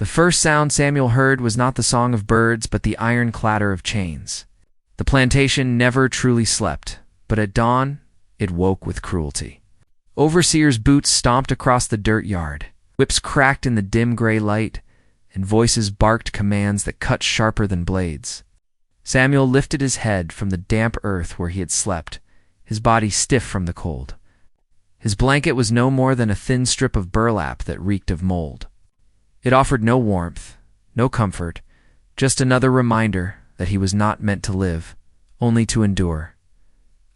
The first sound Samuel heard was not the song of birds, but the iron clatter of chains. The plantation never truly slept, but at dawn, it woke with cruelty. Overseers' boots stomped across the dirt yard, whips cracked in the dim gray light, and voices barked commands that cut sharper than blades. Samuel lifted his head from the damp earth where he had slept, his body stiff from the cold. His blanket was no more than a thin strip of burlap that reeked of mold. It offered no warmth, no comfort, just another reminder that he was not meant to live, only to endure.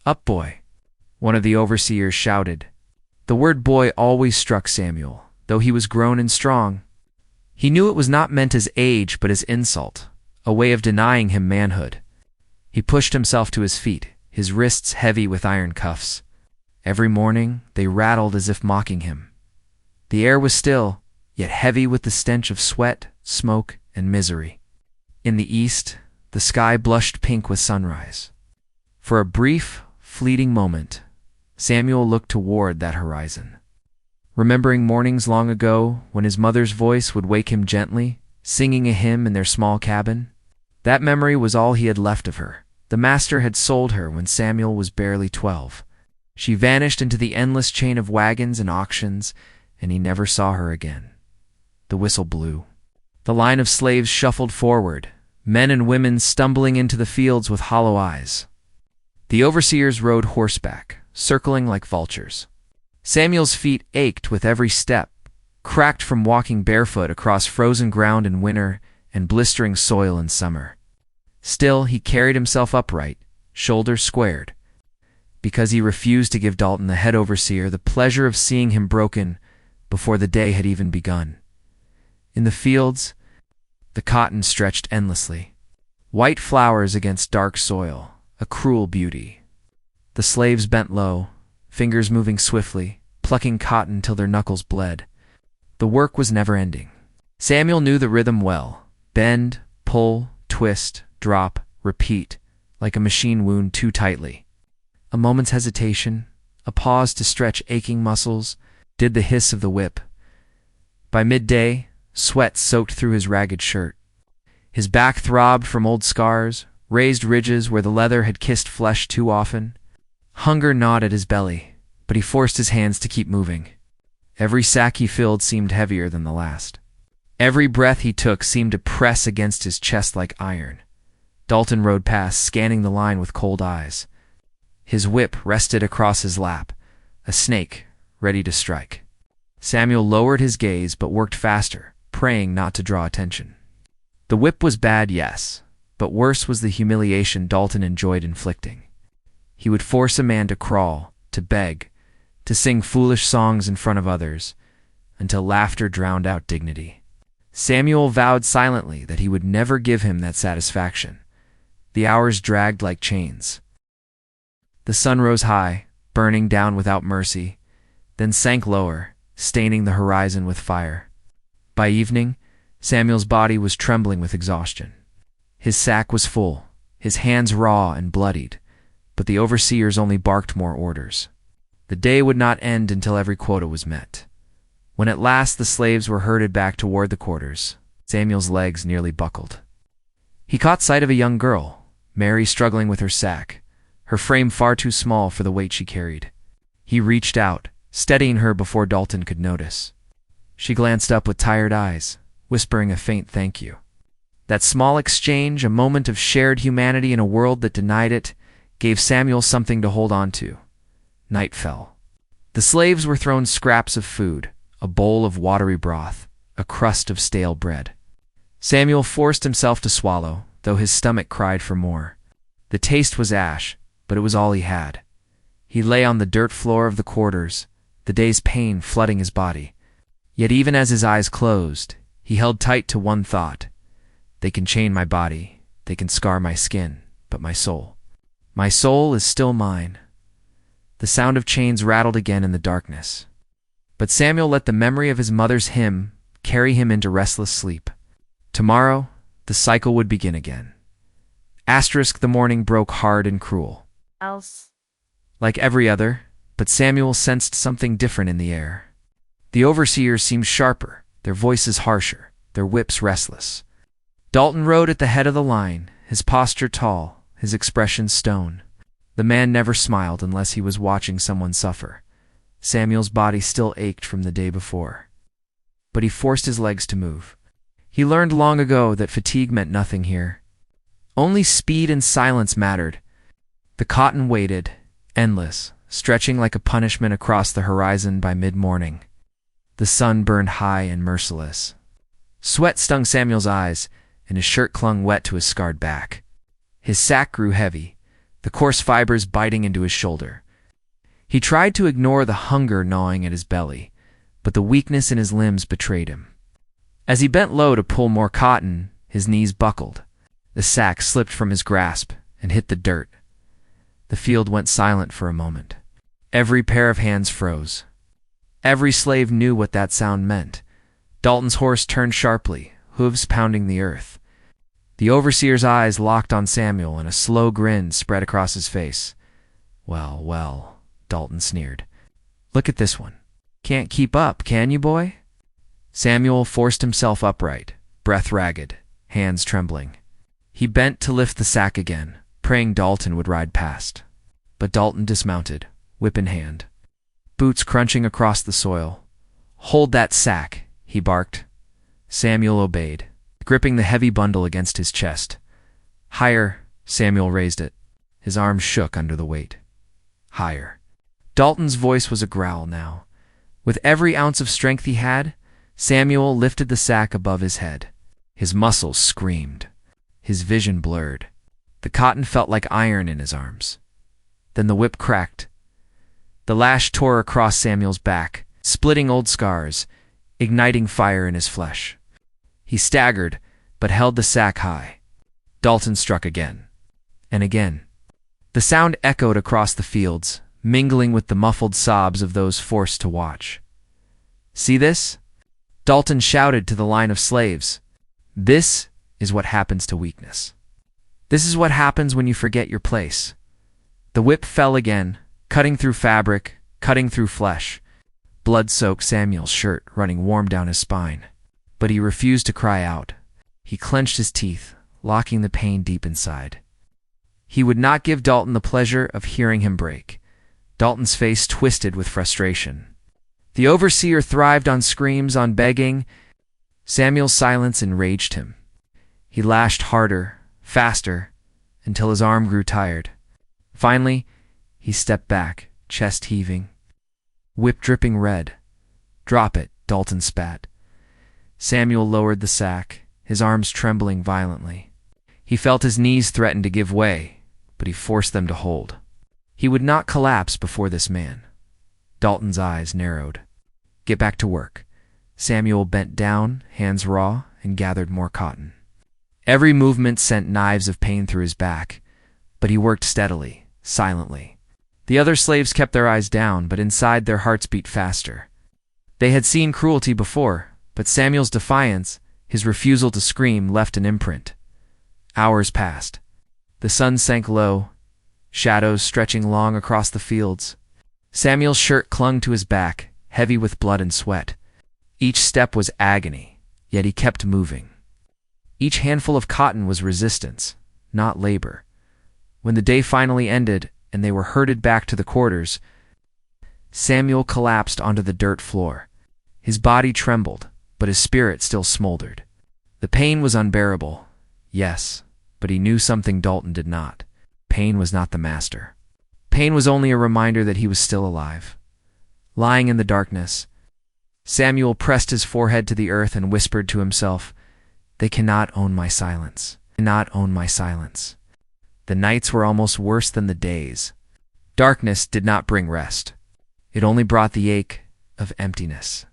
"Up, boy," one of the overseers shouted. The word boy always struck Samuel, though he was grown and strong. He knew it was not meant as age but as insult, a way of denying him manhood. He pushed himself to his feet, his wrists heavy with iron cuffs. Every morning they rattled as if mocking him. The air was still, yet heavy with the stench of sweat, smoke, and misery. In the east, the sky blushed pink with sunrise. For a brief, fleeting moment, Samuel looked toward that horizon, remembering mornings long ago when his mother's voice would wake him gently, singing a hymn in their small cabin. That memory was all he had left of her. The master had sold her when Samuel was barely 12. She vanished into the endless chain of wagons and auctions, and he never saw her again. The whistle blew. The line of slaves shuffled forward, men and women stumbling into the fields with hollow eyes. The overseers rode horseback, circling like vultures. Samuel's feet ached with every step, cracked from walking barefoot across frozen ground in winter and blistering soil in summer. Still, he carried himself upright, shoulders squared, because he refused to give Dalton, the head overseer, the pleasure of seeing him broken before the day had even begun. In the fields, the cotton stretched endlessly, white flowers against dark soil, a cruel beauty. The slaves bent low, fingers moving swiftly, plucking cotton till their knuckles bled. The work was never-ending. Samuel knew the rhythm well: bend, pull, twist, drop, repeat, like a machine wound too tightly. A moment's hesitation, a pause to stretch aching muscles, did the hiss of the whip. By midday, sweat soaked through his ragged shirt. His back throbbed from old scars, raised ridges where the leather had kissed flesh too often. Hunger gnawed at his belly, but he forced his hands to keep moving. Every sack he filled seemed heavier than the last. Every breath he took seemed to press against his chest like iron. Dalton rode past, scanning the line with cold eyes. His whip rested across his lap, a snake ready to strike. Samuel lowered his gaze but worked faster, praying not to draw attention. The whip was bad, yes, but worse was the humiliation Dalton enjoyed inflicting. He would force a man to crawl, to beg, to sing foolish songs in front of others, until laughter drowned out dignity. Samuel vowed silently that he would never give him that satisfaction. The hours dragged like chains. The sun rose high, burning down without mercy, then sank lower, staining the horizon with fire. By evening, Samuel's body was trembling with exhaustion. His sack was full, his hands raw and bloodied, but the overseers only barked more orders. The day would not end until every quota was met. When at last the slaves were herded back toward the quarters, Samuel's legs nearly buckled. He caught sight of a young girl, Mary, struggling with her sack, her frame far too small for the weight she carried. He reached out, steadying her before Dalton could notice. She glanced up with tired eyes, whispering a faint thank you. That small exchange, a moment of shared humanity in a world that denied it, gave Samuel something to hold on to. Night fell. The slaves were thrown scraps of food, a bowl of watery broth, a crust of stale bread. Samuel forced himself to swallow, though his stomach cried for more. The taste was ash, but it was all he had. He lay on the dirt floor of the quarters, the day's pain flooding his body. Yet even as his eyes closed, he held tight to one thought: they can chain my body, they can scar my skin, but my soul is still mine. The sound of chains rattled again in the darkness. But Samuel let the memory of his mother's hymn carry him into restless sleep. Tomorrow, the cycle would begin again. The morning broke hard and cruel. Like every other, but Samuel sensed something different in the air. The overseers seemed sharper, their voices harsher, their whips restless. Dalton rode at the head of the line, his posture tall, his expression stone. The man never smiled unless he was watching someone suffer. Samuel's body still ached from the day before. But he forced his legs to move. He learned long ago that fatigue meant nothing here. Only speed and silence mattered. The cotton waited, endless, stretching like a punishment across the horizon by mid-morning. The sun burned high and merciless. Sweat stung Samuel's eyes, and his shirt clung wet to his scarred back. His sack grew heavy, the coarse fibers biting into his shoulder. He tried to ignore the hunger gnawing at his belly, but the weakness in his limbs betrayed him. As he bent low to pull more cotton, his knees buckled. The sack slipped from his grasp and hit the dirt. The field went silent for a moment. Every pair of hands froze. Every slave knew what that sound meant. Dalton's horse turned sharply, hooves pounding the earth. The overseer's eyes locked on Samuel, and a slow grin spread across his face. "Well, well," Dalton sneered. "Look at this one. Can't keep up, can you, boy?" Samuel forced himself upright, breath ragged, hands trembling. He bent to lift the sack again, praying Dalton would ride past. But Dalton dismounted, whip in hand, boots crunching across the soil. "Hold that sack," he barked. Samuel obeyed, gripping the heavy bundle against his chest. "Higher," Samuel raised it. His arms shook under the weight. "Higher." Dalton's voice was a growl now. With every ounce of strength he had, Samuel lifted the sack above his head. His muscles screamed. His vision blurred. The cotton felt like iron in his arms. Then the whip cracked. The lash tore across Samuel's back, splitting old scars, igniting fire in his flesh. He staggered, but held the sack high. Dalton struck again, and again. The sound echoed across the fields, mingling with the muffled sobs of those forced to watch. "See this?" Dalton shouted to the line of slaves. "This is what happens to weakness. This is what happens when you forget your place." The whip fell again, cutting through fabric, cutting through flesh. Blood soaked Samuel's shirt, running warm down his spine. But he refused to cry out. He clenched his teeth, locking the pain deep inside. He would not give Dalton the pleasure of hearing him break. Dalton's face twisted with frustration. The overseer thrived on screams, on begging. Samuel's silence enraged him. He lashed harder, faster, until his arm grew tired. Finally, he stepped back, chest heaving. Whip dripping red. "Drop it," Dalton spat. Samuel lowered the sack, his arms trembling violently. He felt his knees threaten to give way, but he forced them to hold. He would not collapse before this man. Dalton's eyes narrowed. "Get back to work." Samuel bent down, hands raw, and gathered more cotton. Every movement sent knives of pain through his back, but he worked steadily, silently. The other slaves kept their eyes down, but inside their hearts beat faster. They had seen cruelty before, but Samuel's defiance, his refusal to scream, left an imprint. Hours passed. The sun sank low, shadows stretching long across the fields. Samuel's shirt clung to his back, heavy with blood and sweat. Each step was agony, yet he kept moving. Each handful of cotton was resistance, not labor. When the day finally ended and they were herded back to the quarters, Samuel collapsed onto the dirt floor. His body trembled, but his spirit still smoldered. The pain was unbearable, yes, but he knew something Dalton did not. Pain was not the master. Pain was only a reminder that he was still alive. Lying in the darkness, Samuel pressed his forehead to the earth and whispered to himself, "They cannot own my silence. They cannot own my silence." The nights were almost worse than the days. Darkness did not bring rest. It only brought the ache of emptiness.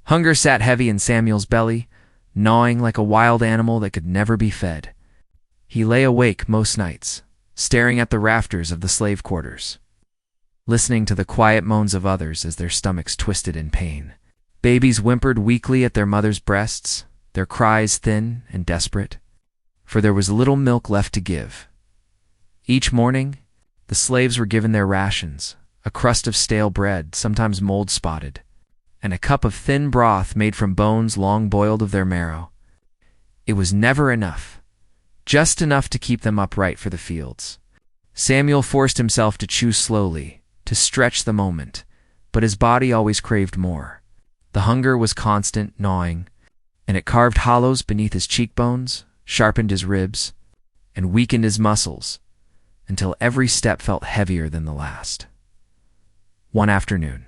Hunger sat heavy in Samuel's belly, gnawing like a wild animal that could never be fed. He lay awake most nights, staring at the rafters of the slave quarters, listening to the quiet moans of others as their stomachs twisted in pain. Babies whimpered weakly at their mothers' breasts, their cries thin and desperate, for there was little milk left to give. Each morning, the slaves were given their rations, a crust of stale bread, sometimes mold-spotted, and a cup of thin broth made from bones long boiled of their marrow. It was never enough, just enough to keep them upright for the fields. Samuel forced himself to chew slowly, to stretch the moment, but his body always craved more. The hunger was constant, gnawing, and it carved hollows beneath his cheekbones, sharpened his ribs, and weakened his muscles, until every step felt heavier than the last. One afternoon,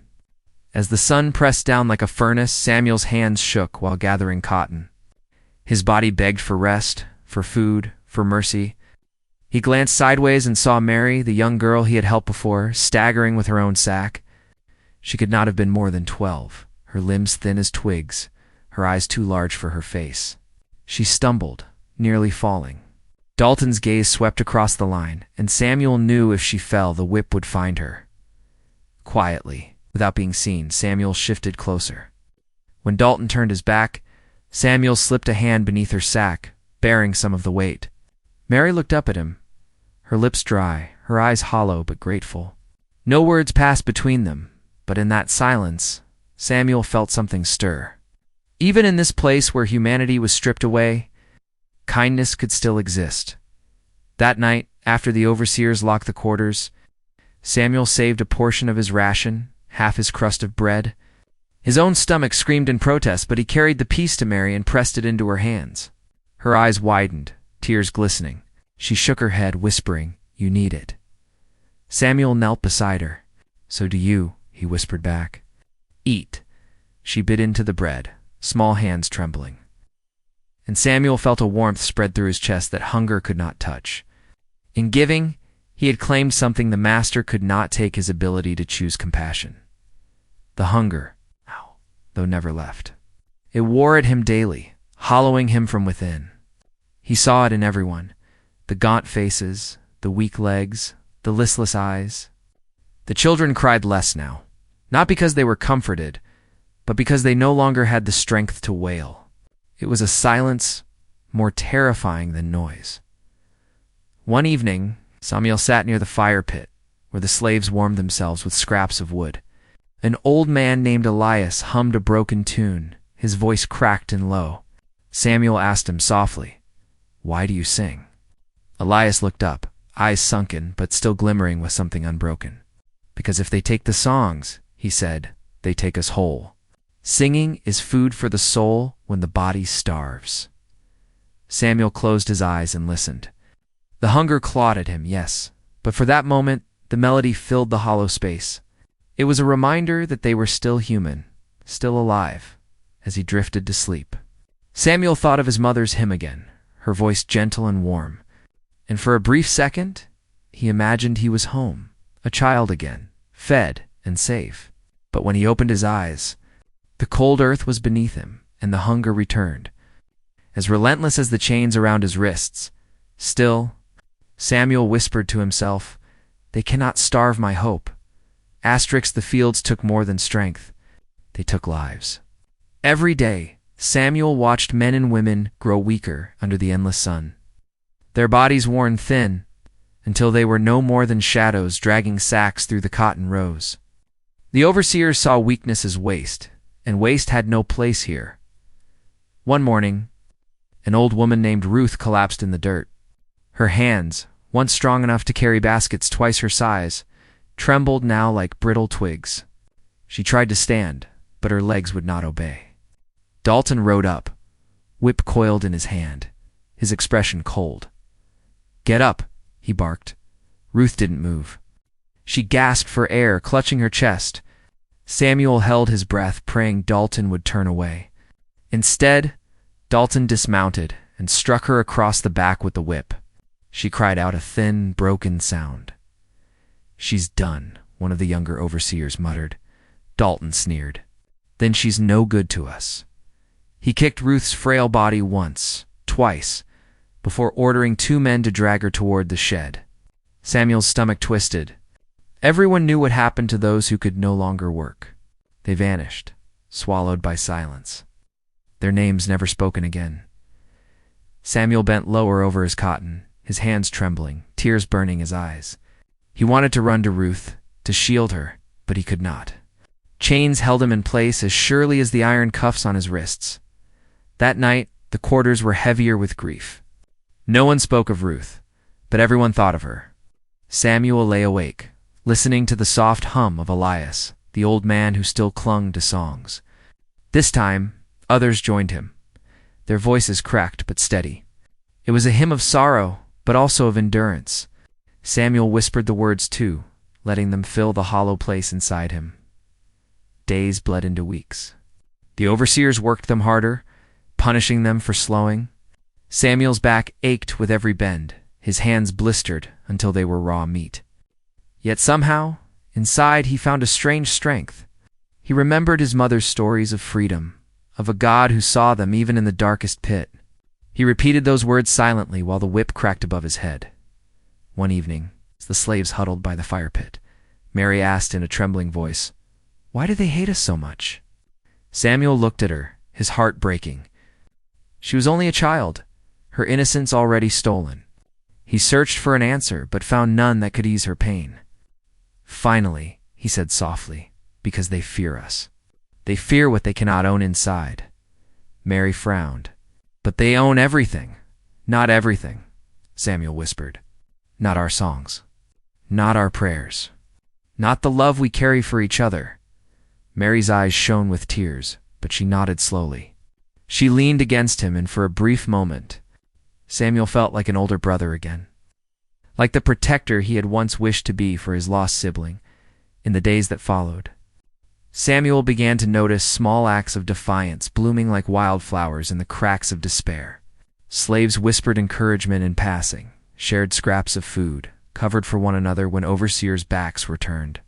as the sun pressed down like a furnace, Samuel's hands shook while gathering cotton. His body begged for rest, for food, for mercy. He glanced sideways and saw Mary, the young girl he had helped before, staggering with her own sack. She could not have been more than 12, her limbs thin as twigs, her eyes too large for her face. She stumbled, nearly falling. Dalton's gaze swept across the line, and Samuel knew if she fell, the whip would find her. Quietly, without being seen, Samuel shifted closer. When Dalton turned his back, Samuel slipped a hand beneath her sack, bearing some of the weight. Mary looked up at him, her lips dry, her eyes hollow but grateful. No words passed between them, but in that silence, Samuel felt something stir. Even in this place where humanity was stripped away, kindness could still exist. That night, after the overseers locked the quarters, Samuel saved a portion of his ration, half his crust of bread. His own stomach screamed in protest, but he carried the piece to Mary and pressed it into her hands. Her eyes widened, tears glistening. She shook her head, whispering, "You need it." Samuel knelt beside her. "So do you," he whispered back. "Eat." She bit into the bread, small hands trembling. And Samuel felt a warmth spread through his chest that hunger could not touch. In giving, he had claimed something the master could not take: his ability to choose compassion. The hunger, though never left. It wore at him daily, hollowing him from within. He saw it in everyone: the gaunt faces, the weak legs, the listless eyes. The children cried less now, not because they were comforted, but because they no longer had the strength to wail. It was a silence more terrifying than noise. One evening, Samuel sat near the fire pit, where the slaves warmed themselves with scraps of wood. An old man named Elias hummed a broken tune, his voice cracked and low. Samuel asked him softly, "Why do you sing?" Elias looked up, eyes sunken but still glimmering with something unbroken. "Because if they take the songs," he said, "they take us whole. Singing is food for the soul when the body starves." Samuel closed his eyes and listened. The hunger clawed at him, yes, but for that moment the melody filled the hollow space. It was a reminder that they were still human, still alive, as he drifted to sleep. Samuel thought of his mother's hymn again, her voice gentle and warm, and for a brief second he imagined he was home, a child again, fed and safe. But when he opened his eyes, the cold earth was beneath him, and the hunger returned, as relentless as the chains around his wrists. Still, Samuel whispered to himself, "They cannot starve my hope." The fields took more than strength. They took lives. Every day, Samuel watched men and women grow weaker under the endless sun, their bodies worn thin, until they were no more than shadows dragging sacks through the cotton rows. The overseers saw weakness as waste, and waste had no place here. One morning, an old woman named Ruth collapsed in the dirt. Her hands, once strong enough to carry baskets twice her size, trembled now like brittle twigs. She tried to stand, but her legs would not obey. Dalton rode up, whip coiled in his hand, his expression cold. "Get up," he barked. Ruth didn't move. She gasped for air, clutching her chest. Samuel held his breath, praying Dalton would turn away. Instead, Dalton dismounted and struck her across the back with the whip. She cried out a thin, broken sound. "She's done," one of the younger overseers muttered. Dalton sneered. "Then she's no good to us." He kicked Ruth's frail body once, twice, before ordering 2 men to drag her toward the shed. Samuel's stomach twisted. Everyone knew what happened to those who could no longer work. They vanished, swallowed by silence, their names never spoken again. Samuel bent lower over his cotton, his hands trembling, tears burning his eyes. He wanted to run to Ruth, to shield her, but he could not. Chains held him in place as surely as the iron cuffs on his wrists. That night, the quarters were heavier with grief. No one spoke of Ruth, but everyone thought of her. Samuel lay awake, listening to the soft hum of Elias, the old man who still clung to songs. This time, others joined him, their voices cracked but steady. It was a hymn of sorrow, but also of endurance. Samuel whispered the words too, letting them fill the hollow place inside him. Days bled into weeks. The overseers worked them harder, punishing them for slowing. Samuel's back ached with every bend, his hands blistered until they were raw meat. Yet somehow, inside he found a strange strength. He remembered his mother's stories of freedom, of a God who saw them even in the darkest pit. He repeated those words silently while the whip cracked above his head. One evening, as the slaves huddled by the fire pit, Mary asked in a trembling voice, "Why do they hate us so much?" Samuel looked at her, his heart breaking. She was only a child, her innocence already stolen. He searched for an answer, but found none that could ease her pain. "Finally," he said softly, "because they fear us. They fear what they cannot own inside." Mary frowned. "But they own everything." "Not everything," Samuel whispered. "Not our songs. Not our prayers. Not the love we carry for each other." Mary's eyes shone with tears, but she nodded slowly. She leaned against him, and for a brief moment, Samuel felt like an older brother again, like the protector he had once wished to be for his lost sibling. In the days that followed, Samuel began to notice small acts of defiance blooming like wildflowers in the cracks of despair. Slaves whispered encouragement in passing, shared scraps of food, covered for one another when overseers' backs were turned.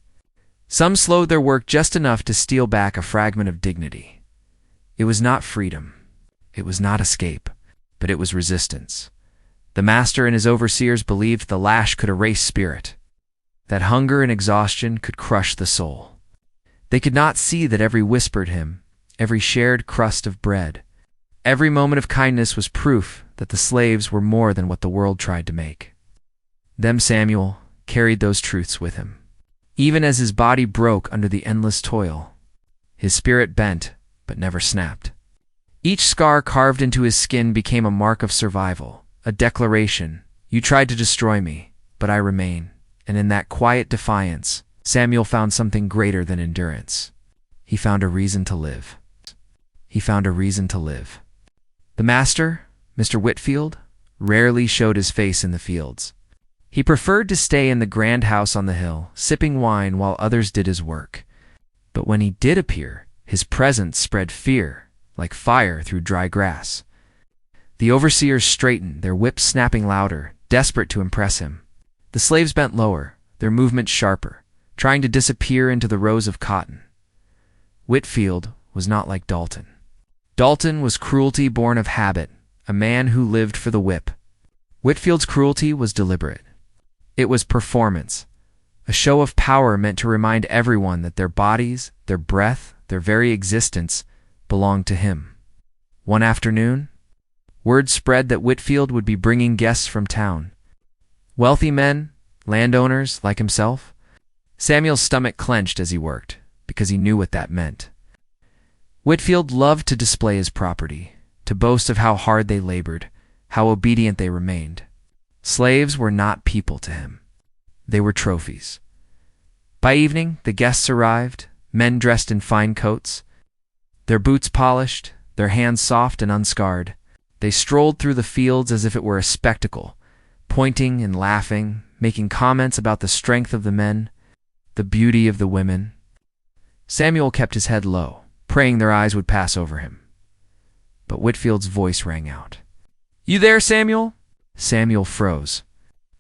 Some slowed their work just enough to steal back a fragment of dignity. It was not freedom. It was not escape, but it was resistance. The master and his overseers believed the lash could erase spirit, that hunger and exhaustion could crush the soul. They could not see that every whispered hymn, every shared crust of bread, every moment of kindness was proof that the slaves were more than what the world tried to make. Samuel carried those truths with him. Even as his body broke under the endless toil, his spirit bent but never snapped. Each scar carved into his skin became a mark of survival, a declaration: "You tried to destroy me, but I remain." And in that quiet defiance, Samuel found something greater than endurance. He found a reason to live. He found a reason to live. The master, Mr. Whitfield, rarely showed his face in the fields. He preferred to stay in the grand house on the hill, sipping wine while others did his work. But when he did appear, his presence spread fear like fire through dry grass. The overseers straightened, their whips snapping louder, desperate to impress him. The slaves bent lower, their movements sharper, trying to disappear into the rows of cotton. Whitfield was not like Dalton. Dalton was cruelty born of habit, a man who lived for the whip. Whitfield's cruelty was deliberate. It was performance, a show of power meant to remind everyone that their bodies, their breath, their very existence belonged to him. One afternoon, word spread that Whitfield would be bringing guests from town. Wealthy men, landowners like himself. Samuel's stomach clenched as he worked, because he knew what that meant. Whitfield loved to display his property, to boast of how hard they labored, how obedient they remained. Slaves were not people to him. They were trophies. By evening, the guests arrived, men dressed in fine coats, their boots polished, their hands soft and unscarred. They strolled through the fields as if it were a spectacle, pointing and laughing, making comments about the strength of the men, the beauty of the women. Samuel kept his head low, praying their eyes would pass over him. But Whitfield's voice rang out. "You there, Samuel?" Samuel froze.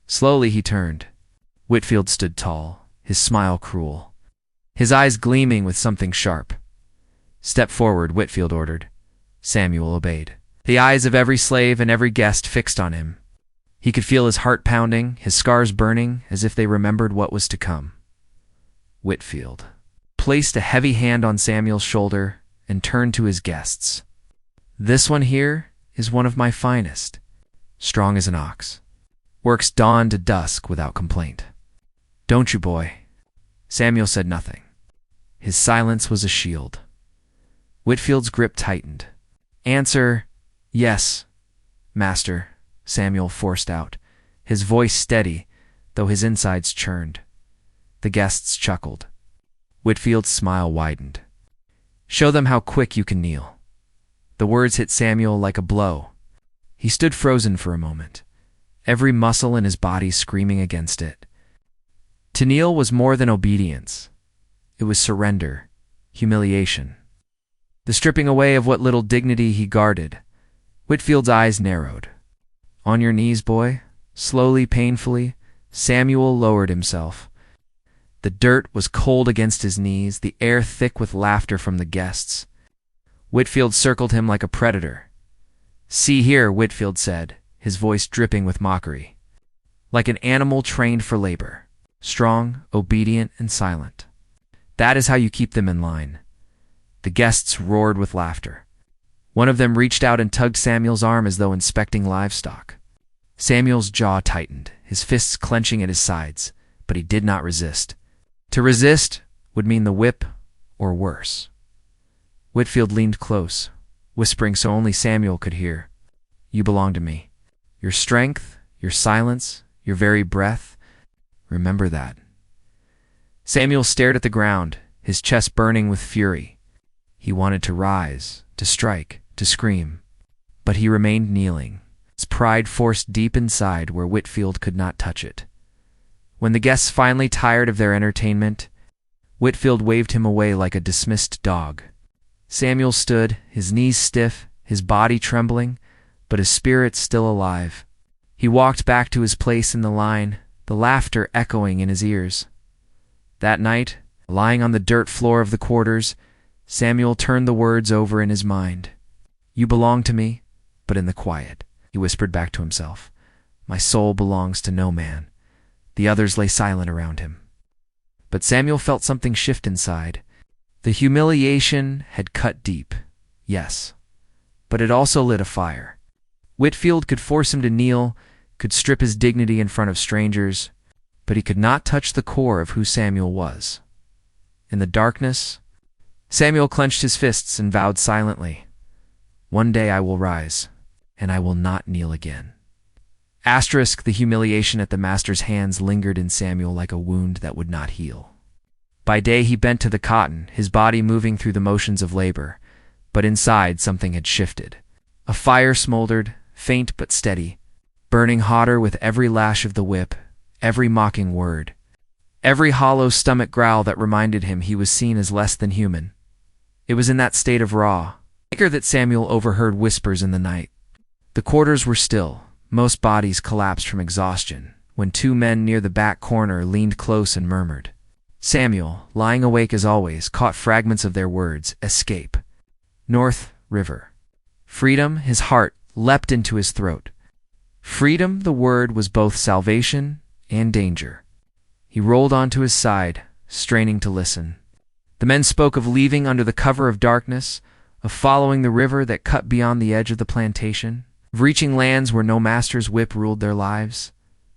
Slowly he turned. Whitfield stood tall, his smile cruel, his eyes gleaming with something sharp. "Step forward," Whitfield ordered. Samuel obeyed, the eyes of every slave and every guest fixed on him. He could feel his heart pounding, his scars burning, as if they remembered what was to come. Whitfield placed a heavy hand on Samuel's shoulder and turned to his guests. "This one here is one of my finest. Strong as an ox. Works dawn to dusk without complaint. Don't you, boy?" Samuel said nothing. His silence was a shield. Whitfield's grip tightened. "Answer, yes, master," Samuel forced out, his voice steady, though his insides churned. The guests chuckled. Whitfield's smile widened. "Show them how quick you can kneel." The words hit Samuel like a blow. He stood frozen for a moment, every muscle in his body screaming against it. To kneel was more than obedience. It was surrender, humiliation. The stripping away of what little dignity he guarded. Whitfield's eyes narrowed. "On your knees, boy." Slowly, painfully, Samuel lowered himself. The dirt was cold against his knees, the air thick with laughter from the guests. Whitfield circled him like a predator. "See here," Whitfield said, his voice dripping with mockery. "Like an animal trained for labor, strong, obedient, and silent. That is how you keep them in line." The guests roared with laughter. One of them reached out and tugged Samuel's arm as though inspecting livestock. Samuel's jaw tightened, his fists clenching at his sides, but he did not resist. To resist would mean the whip, or worse. Whitfield leaned close, whispering so only Samuel could hear. "You belong to me. Your strength, your silence, your very breath. Remember that." Samuel stared at the ground, his chest burning with fury. He wanted to rise, to strike, to scream, but he remained kneeling, his pride forced deep inside where Whitfield could not touch it. When the guests finally tired of their entertainment, Whitfield waved him away like a dismissed dog. Samuel stood, his knees stiff, his body trembling, but his spirit still alive. He walked back to his place in the line, the laughter echoing in his ears. That night, lying on the dirt floor of the quarters, Samuel turned the words over in his mind. "You belong to me, but in the quiet," he whispered back to himself. "My soul belongs to no man." The others lay silent around him. But Samuel felt something shift inside. The humiliation had cut deep, yes, but it also lit a fire. Whitfield could force him to kneel, could strip his dignity in front of strangers, but he could not touch the core of who Samuel was. In the darkness, Samuel clenched his fists and vowed silently, "One day I will rise, and I will not kneel again." The humiliation at the master's hands lingered in Samuel like a wound that would not heal. By day he bent to the cotton, his body moving through the motions of labor, but inside something had shifted. A fire smoldered, faint but steady, burning hotter with every lash of the whip, every mocking word, every hollow stomach growl that reminded him he was seen as less than human. It was in that state of raw anger that Samuel overheard whispers in the night. The quarters were still, most bodies collapsed from exhaustion, when two men near the back corner leaned close and murmured. Samuel, lying awake as always, caught fragments of their words: escape, North River, freedom. His heart leapt into his throat. Freedom, the word, was both salvation and danger. He rolled onto his side, straining to listen. The men spoke of leaving under the cover of darkness, of following the river that cut beyond the edge of the plantation, of reaching lands where no master's whip ruled their lives.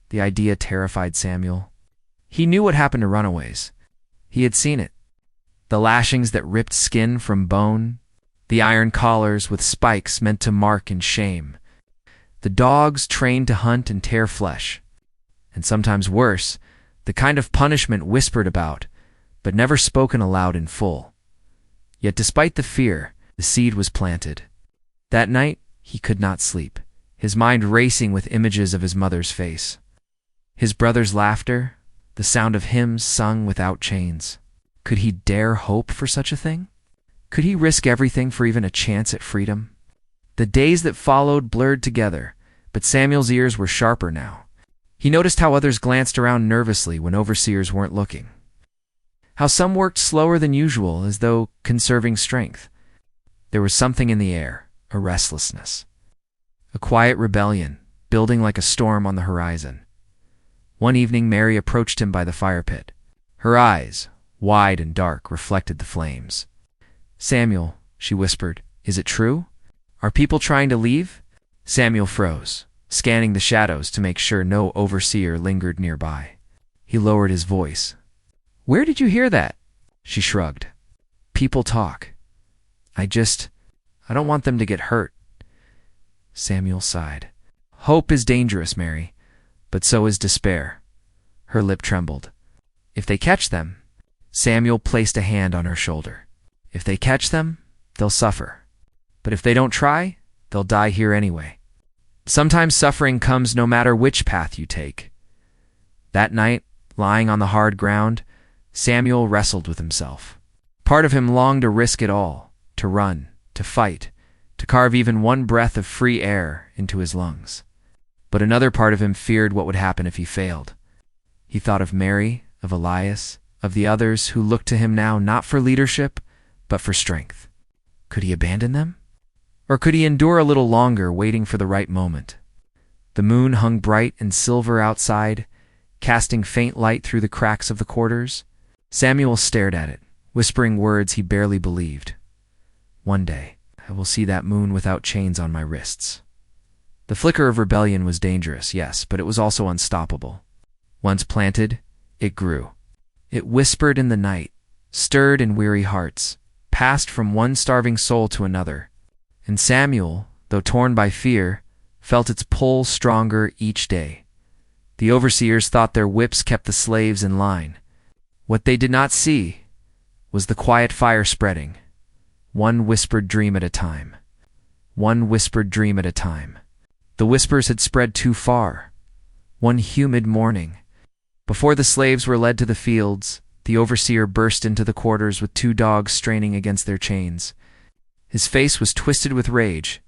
The idea terrified Samuel. He knew what happened to runaways. He had seen it. The lashings that ripped skin from bone, the iron collars with spikes meant to mark and shame, the dogs trained to hunt and tear flesh, and sometimes worse, the kind of punishment whispered about, but never spoken aloud in full. Yet despite the fear, the seed was planted. That night, he could not sleep, his mind racing with images of his mother's face, his brother's laughter, the sound of hymns sung without chains. Could he dare hope for such a thing? Could he risk everything for even a chance at freedom? The days that followed blurred together, but Samuel's ears were sharper now. He noticed how others glanced around nervously when overseers weren't looking, how some worked slower than usual as though conserving strength. There was something in the air, a restlessness, a quiet rebellion, building like a storm on the horizon. One evening Mary approached him by the fire pit. Her eyes, wide and dark, reflected the flames. "Samuel," she whispered, "is it true? Are people trying to leave?" Samuel froze, scanning the shadows to make sure no overseer lingered nearby. He lowered his voice. "Where did you hear that?" She shrugged. People talk. I don't want them to get hurt. Samuel sighed. Hope is dangerous, Mary, but so is despair. Her lip trembled. If they catch them, Samuel placed a hand on her shoulder. If they catch them, they'll suffer. But if they don't try, they'll die here anyway. Sometimes suffering comes no matter which path you take. That night, lying on the hard ground, Samuel wrestled with himself. Part of him longed to risk it all, to run, to fight, to carve even one breath of free air into his lungs. But another part of him feared what would happen if he failed. He thought of Mary, of Elias, of the others who looked to him now not for leadership, but for strength. Could he abandon them? Or could he endure a little longer, waiting for the right moment? The moon hung bright and silver outside, casting faint light through the cracks of the quarters. Samuel stared at it, whispering words he barely believed. One day, I will see that moon without chains on my wrists. The flicker of rebellion was dangerous, yes, but it was also unstoppable. Once planted, it grew. It whispered in the night, stirred in weary hearts, passed from one starving soul to another. And Samuel, though torn by fear, felt its pull stronger each day. The overseers thought their whips kept the slaves in line. What they did not see was the quiet fire spreading, one whispered dream at a time. One whispered dream at a time. The whispers had spread too far. One humid morning, before the slaves were led to the fields, the overseer burst into the quarters with 2 dogs straining against their chains. His face was twisted with rage,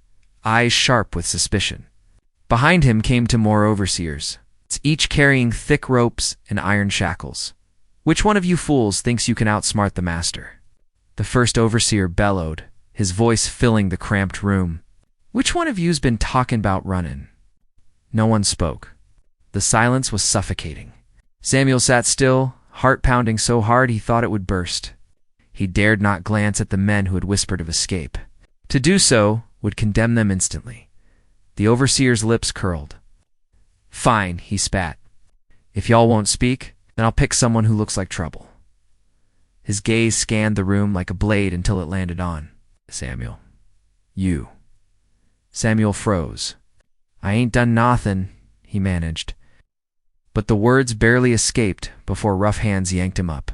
eyes sharp with suspicion. Behind him came 2 more overseers, each carrying thick ropes and iron shackles. Which one of you fools thinks you can outsmart the master? The first overseer bellowed, his voice filling the cramped room. Which one of you's been talking about running? No one spoke. The silence was suffocating. Samuel sat still, heart pounding so hard he thought it would burst. He dared not glance at the men who had whispered of escape. To do so would condemn them instantly. The overseer's lips curled. Fine, he spat. If y'all won't speak, then I'll pick someone who looks like trouble. His gaze scanned the room like a blade until it landed on Samuel. You. Samuel froze. I ain't done nothin', he managed. But the words barely escaped before rough hands yanked him up.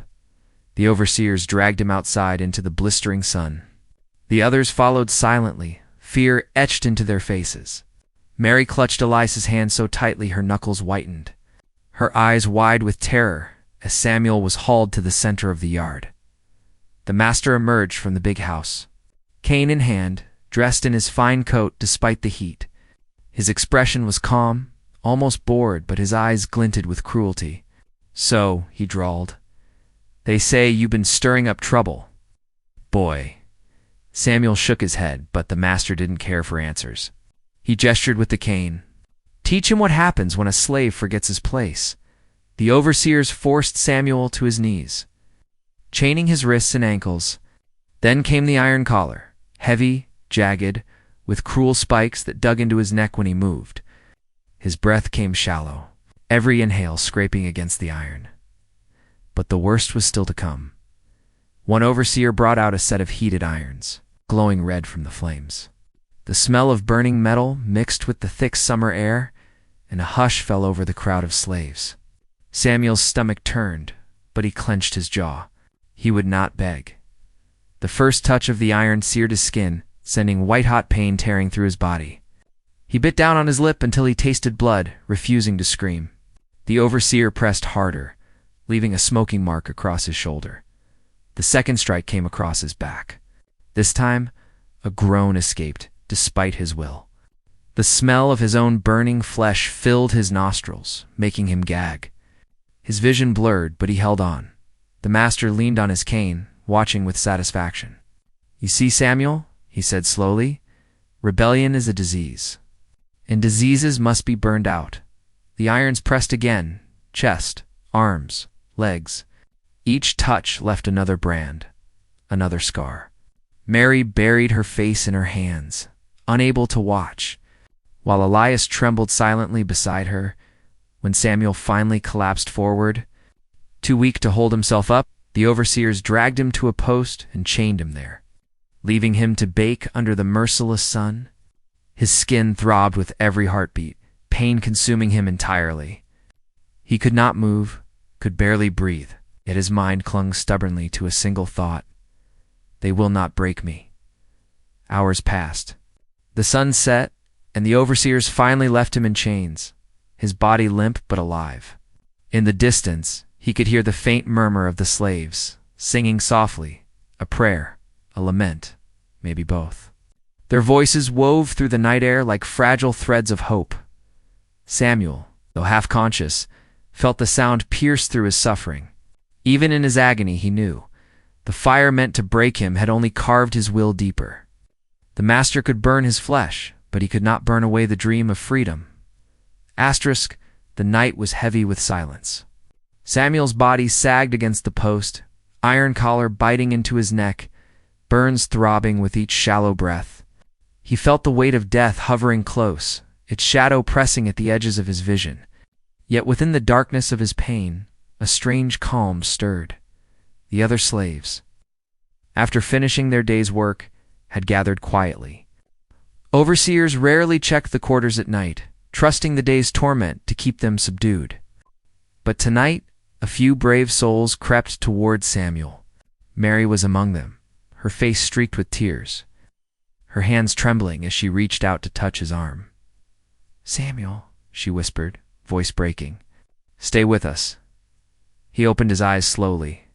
The overseers dragged him outside into the blistering sun. The others followed silently, fear etched into their faces. Mary clutched Elias's hand so tightly her knuckles whitened, her eyes wide with terror as Samuel was hauled to the center of the yard. The master emerged from the big house, cane in hand, dressed in his fine coat despite the heat. His expression was calm, almost bored, but his eyes glinted with cruelty. So, he drawled, they say you've been stirring up trouble. Boy. Samuel shook his head, but the master didn't care for answers. He gestured with the cane. Teach him what happens when a slave forgets his place. The overseers forced Samuel to his knees, chaining his wrists and ankles. Then came the iron collar, heavy, jagged, with cruel spikes that dug into his neck when he moved. His breath came shallow, every inhale scraping against the iron. But the worst was still to come. One overseer brought out a set of heated irons, glowing red from the flames. The smell of burning metal mixed with the thick summer air, and a hush fell over the crowd of slaves. Samuel's stomach turned, but he clenched his jaw. He would not beg. The first touch of the iron seared his skin, sending white-hot pain tearing through his body. He bit down on his lip until he tasted blood, refusing to scream. The overseer pressed harder, leaving a smoking mark across his shoulder. The second strike came across his back. This time, a groan escaped, despite his will. The smell of his own burning flesh filled his nostrils, making him gag. His vision blurred, but he held on. The master leaned on his cane, watching with satisfaction. You see, Samuel, he said slowly, rebellion is a disease, and diseases must be burned out. The irons pressed again, chest, arms, legs. Each touch left another brand, another scar. Mary buried her face in her hands, unable to watch, while Elias trembled silently beside her. When Samuel finally collapsed forward, too weak to hold himself up, The overseers dragged him to a post and chained him there, leaving him to bake under the merciless sun. His skin throbbed with every heartbeat, pain consuming him entirely. He could not move, could barely breathe, yet his mind clung stubbornly to a single thought: they will not break me. Hours passed. The sun set, and the overseers finally left him in chains, his body limp but alive. In the distance, he could hear the faint murmur of the slaves, singing softly, a prayer, a lament, maybe both. Their voices wove through the night air like fragile threads of hope. Samuel, though half-conscious, felt the sound pierce through his suffering. Even in his agony, he knew the fire meant to break him had only carved his will deeper. The master could burn his flesh, but he could not burn away the dream of freedom. Asterisk, the night was heavy with silence. Samuel's body sagged against the post, iron collar biting into his neck, burns throbbing with each shallow breath. He felt the weight of death hovering close, its shadow pressing at the edges of his vision. Yet within the darkness of his pain, a strange calm stirred. The other slaves, after finishing their day's work, had gathered quietly. Overseers rarely checked the quarters at night, trusting the day's torment to keep them subdued. But tonight, a few brave souls crept toward Samuel. Mary was among them, her face streaked with tears, her hands trembling as she reached out to touch his arm. "Samuel," she whispered, voice breaking. "Stay with us." He opened his eyes slowly.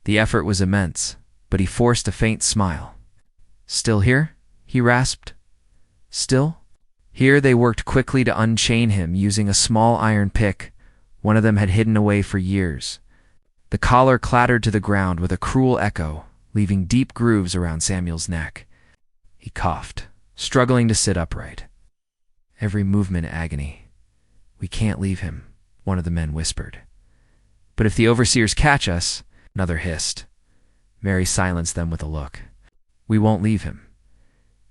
The effort was immense, but he forced a faint smile. "Still here?" he rasped. "Still?" Here they worked quickly to unchain him using a small iron pick one of them had hidden away for years. The collar clattered to the ground with a cruel echo, leaving deep grooves around Samuel's neck. He coughed, struggling to sit upright. Every movement agony. "We can't leave him," one of the men whispered. "But if the overseers catch us," another hissed. Mary silenced them with a look. "We won't leave him."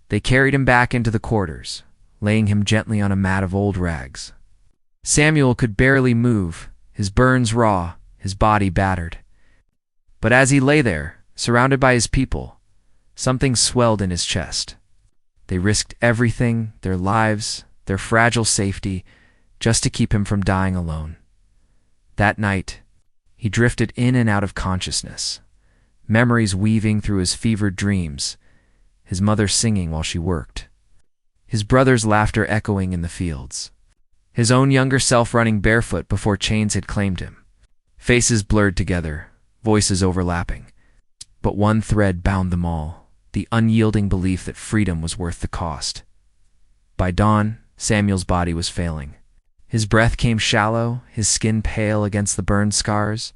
They carried him back into the quarters, laying him gently on a mat of old rags. Samuel could barely move, his burns raw, his body battered. But as he lay there, surrounded by his people, something swelled in his chest. They risked everything, their lives, their fragile safety, just to keep him from dying alone. That night, he drifted in and out of consciousness, memories weaving through his fevered dreams, his mother singing while she worked, his brother's laughter echoing in the fields, his own younger self running barefoot before chains had claimed him. Faces blurred together, voices overlapping. But one thread bound them all, the unyielding belief that freedom was worth the cost. By dawn, Samuel's body was failing. His breath came shallow, his skin pale against the burned scars.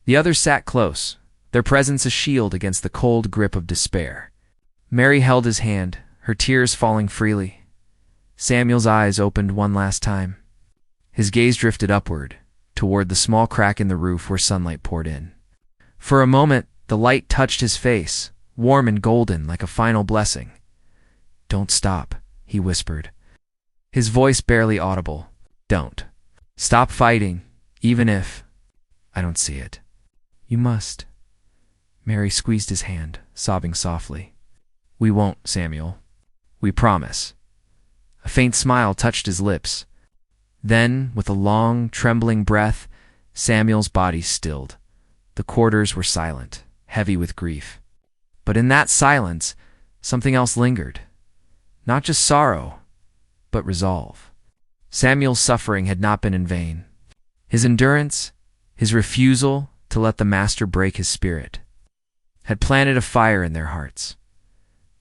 The others sat close, their presence a shield against the cold grip of despair. Mary held his hand, her tears falling freely. Samuel's eyes opened one last time. His gaze drifted upward, toward the small crack in the roof where sunlight poured in. For a moment, the light touched his face, warm and golden like a final blessing. "Don't stop," he whispered, his voice barely audible. "Don't. Stop fighting, even if I don't see it." "You must." Mary squeezed his hand, sobbing softly. "We won't, Samuel. We promise." A faint smile touched his lips. Then, with a long, trembling breath, Samuel's body stilled. The quarters were silent, heavy with grief. But in that silence, something else lingered. Not just sorrow, but resolve. Samuel's suffering had not been in vain. His endurance, his refusal to let the master break his spirit, had planted a fire in their hearts.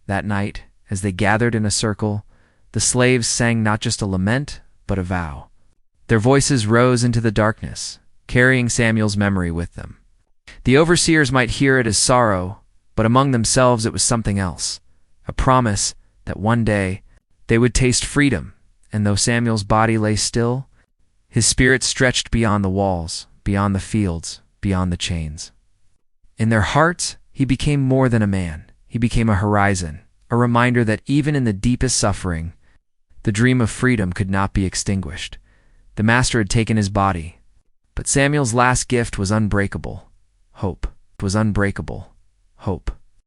That night, as they gathered in a circle, the slaves sang not just a lament, but a vow. Their voices rose into the darkness, carrying Samuel's memory with them. The overseers might hear it as sorrow, but among themselves it was something else, a promise that one day they would taste freedom, and though Samuel's body lay still, his spirit stretched beyond the walls, beyond the fields, beyond the chains. In their hearts, he became more than a man. He became a horizon, a reminder that even in the deepest suffering, the dream of freedom could not be extinguished. The master had taken his body, but Samuel's last gift was unbreakable. hope. It was unbreakable, hope.